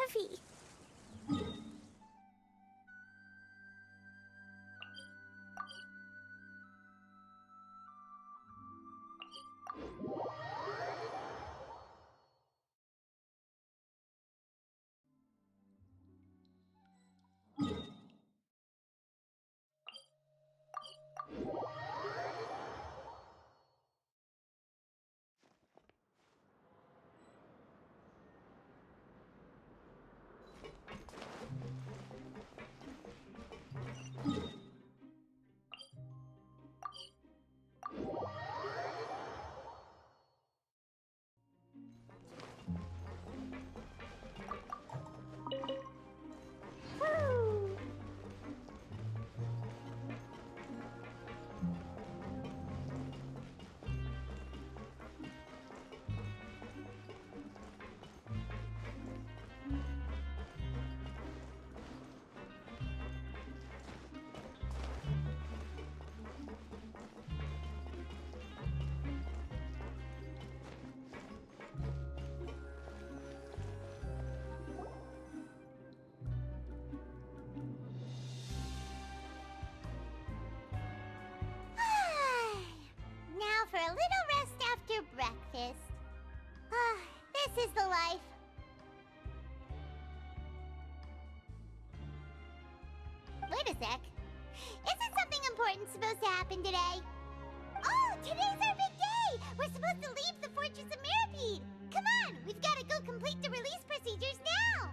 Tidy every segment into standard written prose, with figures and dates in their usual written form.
heavy. Now for a little rest after breakfast. This is the life. Wait a sec. Isn't something important supposed to happen today? Oh, today's our big day! We're supposed to leave the Fortress of Mirapede! Come on, we've got to go complete the release procedures now!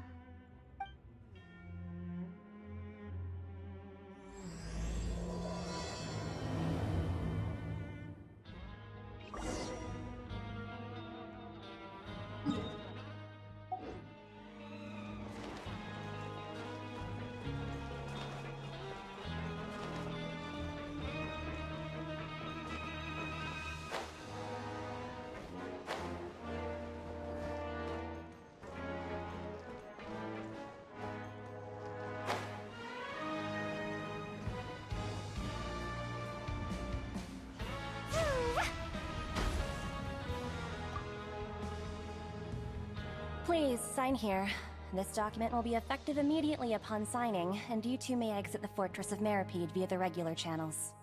Please, sign here. This document will be effective immediately upon signing, and you two may exit the Fortress of Mirapede via the regular channels.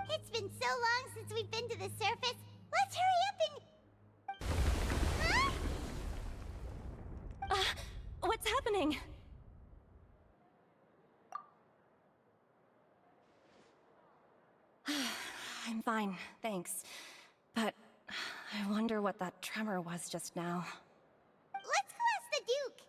It's been so long since we've been to the surface. Let's hurry up and... Huh? What's happening? I'm fine, thanks. But I wonder what that tremor was just now. Let's go ask the Duke!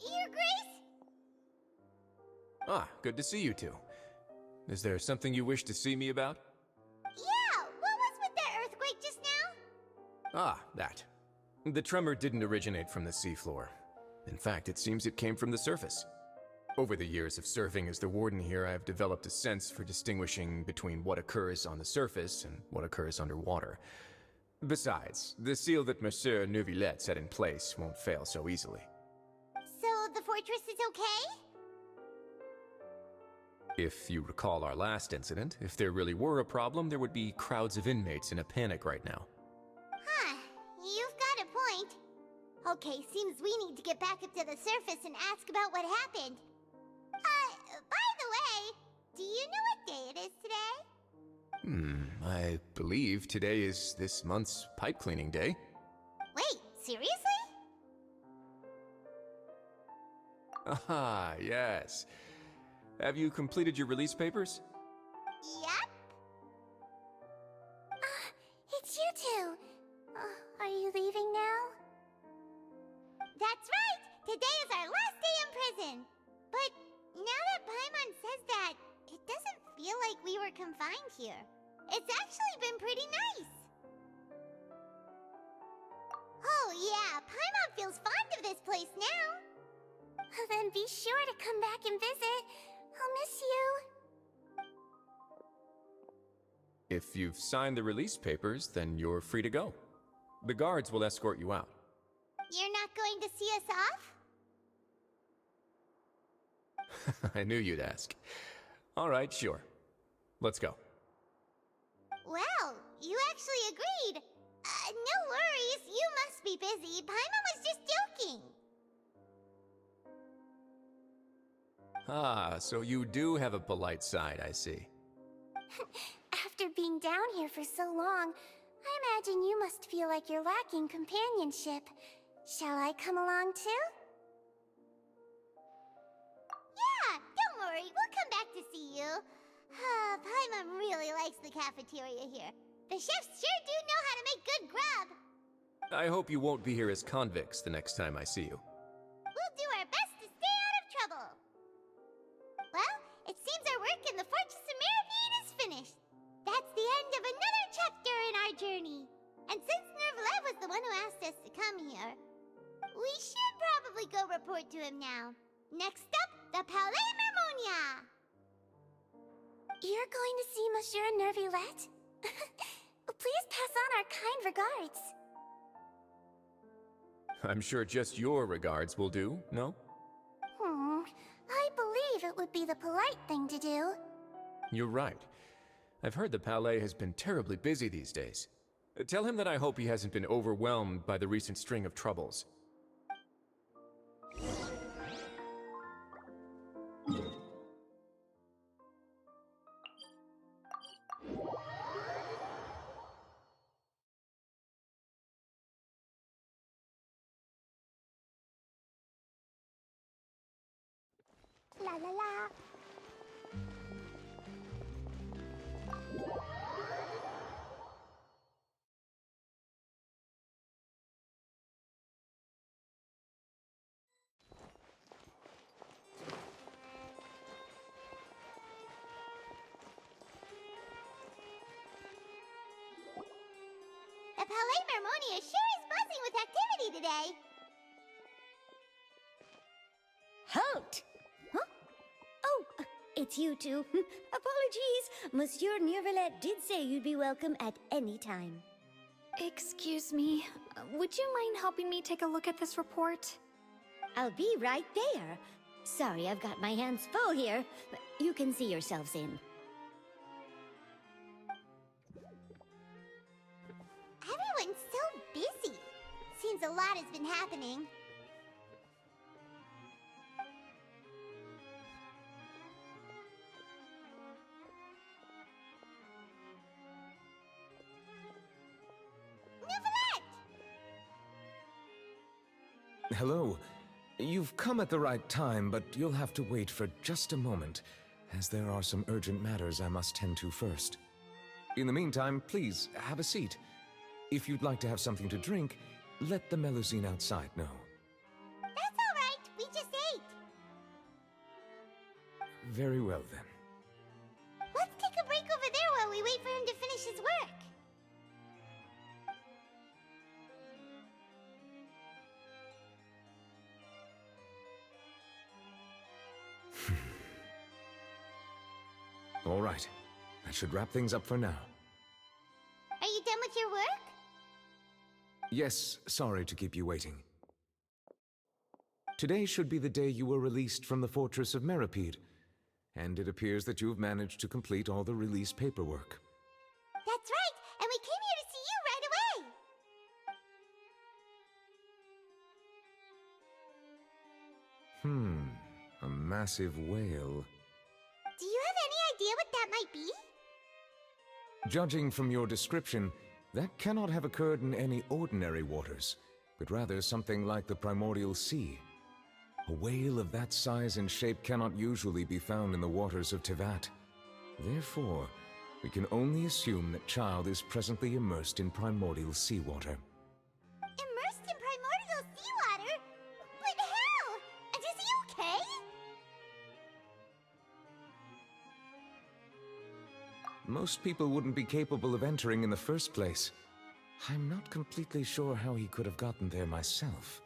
Your Grace? Ah, good to see you two. Is there something you wish to see me about? Yeah, what was with that earthquake just now? Ah, that. The tremor didn't originate from the seafloor. In fact, it seems it came from the surface. Over the years of serving as the warden here, I have developed a sense for distinguishing between what occurs on the surface and what occurs underwater. Besides, the seal that Monsieur Neuvillette set in place won't fail so easily. So the fortress is okay? If you recall our last incident, if there really were a problem, there would be crowds of inmates in a panic right now. Huh, you've got a point. Okay, seems we need to get back up to the surface and ask about what happened. By the way, do you know what day it is today? I believe today is this month's pipe cleaning day. Wait, seriously? Ah, yes. Have you completed your release papers? Yep. It's you two. Are you leaving now? That's right! Today is our last day in prison! But now that Paimon says that, it doesn't feel like we were confined here. It's actually been pretty nice! Oh yeah, Paimon feels fond of this place now. Then be sure to come back and visit. I'll miss you. If you've signed the release papers, then you're free to go. The guards will escort you out. You're not going to see us off? I knew you'd ask. All right, sure. Let's go. Well, you actually agreed. No worries, you must be busy. Paimon was just joking. Ah, so you do have a polite side, I see. After being down here for so long, I imagine you must feel like you're lacking companionship. Shall I come along too? Yeah, don't worry, we'll come back to see you. Paimon really likes the cafeteria here. The chefs sure do know how to make good grub. I hope you won't be here as convicts the next time I see you. We'll do our best to stay out of trouble. Well, it seems our work in the Fortress of Meripede is finished. That's the end of another chapter in our journey. And since Nervlev was the one who asked us to come here, we should probably go report to him now. Next up, the Palais Mermonia. You're going to see Monsieur Nervillette? Please pass on our kind regards. I'm sure just your regards will do, no? I believe it would be the polite thing to do. You're right. I've heard the Palais has been terribly busy these days. Tell him that I hope he hasn't been overwhelmed by the recent string of troubles. La la la. The Palais Mermonia sure is buzzing with activity today. Halt! Huh? Oh, it's you two. Apologies. Monsieur Nervillette did say you'd be welcome at any time. Excuse me, would you mind helping me take a look at this report? I'll be right there. Sorry, I've got my hands full here. You can see yourselves in. Everyone's so busy. Seems a lot has been happening. Nervillette! Hello. You've come at the right time, but you'll have to wait for just a moment, as there are some urgent matters I must tend to first. In the meantime, please, have a seat. If you'd like to have something to drink, let the Melusine outside know. That's all right. We just ate. Very well, then. Let's take a break over there while we wait for him to finish his work. All right. That should wrap things up for now. Are you done with your work? Yes, sorry to keep you waiting. Today should be the day you were released from the Fortress of Meripede, and it appears that you've managed to complete all the release paperwork. That's right, and we came here to see you right away. A massive whale. Do you have any idea what that might be? Judging from your description, that cannot have occurred in any ordinary waters, but rather something like the primordial sea. A whale of that size and shape cannot usually be found in the waters of Tevat. Therefore, we can only assume that Child is presently immersed in primordial seawater. Immersed in primordial seawater? But how? And is he okay? Most people wouldn't be capable of entering in the first place. I'm not completely sure how he could have gotten there myself.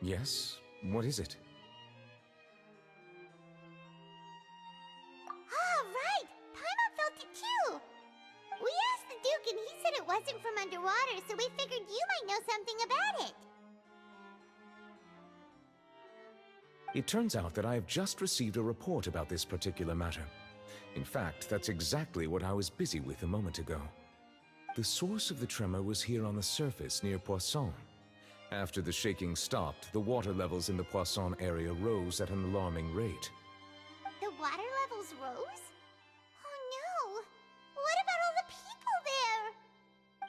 Yes? What is it? Ah, right! Paimon felt it too! We asked the Duke and he said it wasn't from underwater, so we figured you might know something about it. It turns out that I have just received a report about this particular matter. In fact, that's exactly what I was busy with a moment ago. The source of the tremor was here on the surface near Poisson. After the shaking stopped, the water levels in the Poisson area rose at an alarming rate. The water levels rose? Oh no! What about all the people there?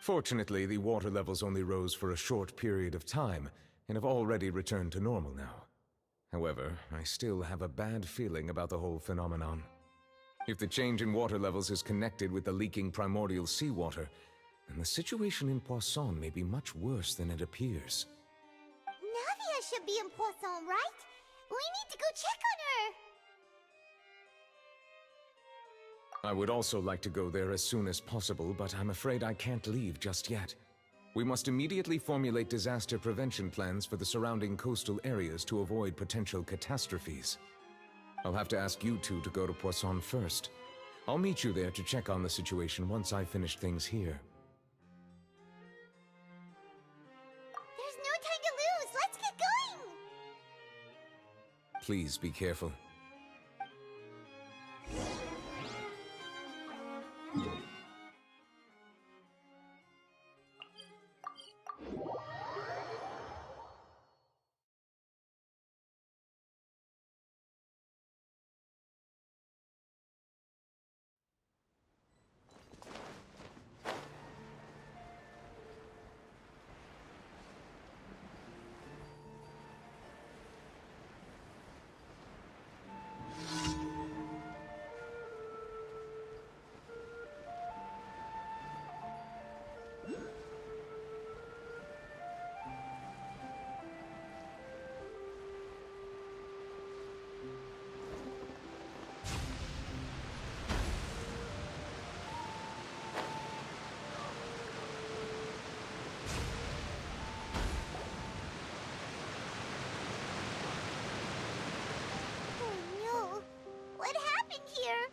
Fortunately, the water levels only rose for a short period of time and have already returned to normal now. However, I still have a bad feeling about the whole phenomenon. If the change in water levels is connected with the leaking primordial seawater, then the situation in Poisson may be much worse than it appears. Navia should be in Poisson, right? We need to go check on her! I would also like to go there as soon as possible, but I'm afraid I can't leave just yet. We must immediately formulate disaster prevention plans for the surrounding coastal areas to avoid potential catastrophes. I'll have to ask you two to go to Poisson first. I'll meet you there to check on the situation once I've finished things here. There's no time to lose! Let's get going! Please be careful. What happened here?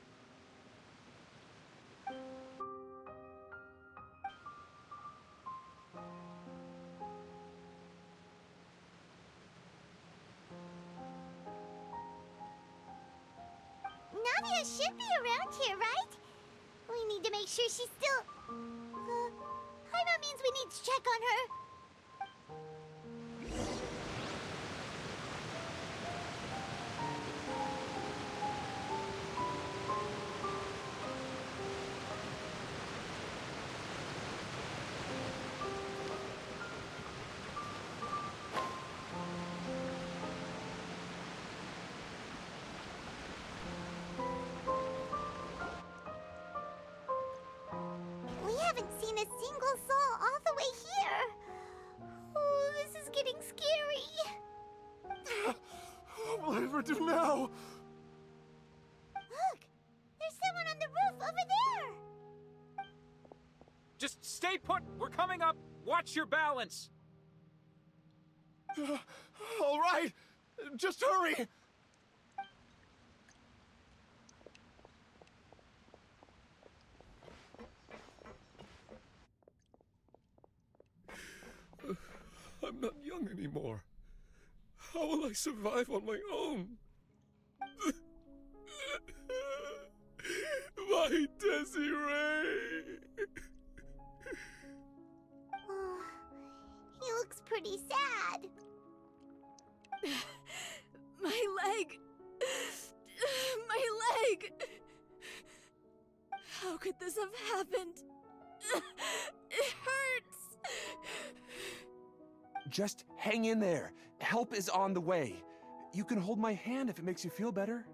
Navia should be around here, right? We need to make sure she's still... Paimon means we need to check on her. We haven't seen a single soul all the way here. Oh, this is getting scary. What will I ever do now? Look, there's someone on the roof over there. Just stay put! We're coming up! Watch your balance! All right, just hurry! I'm not young anymore. How will I survive on my own? My Desiree! Oh, he looks pretty sad. My leg! My leg! How could this have happened? It hurts! Just hang in there. Help is on the way. You can hold my hand if it makes you feel better.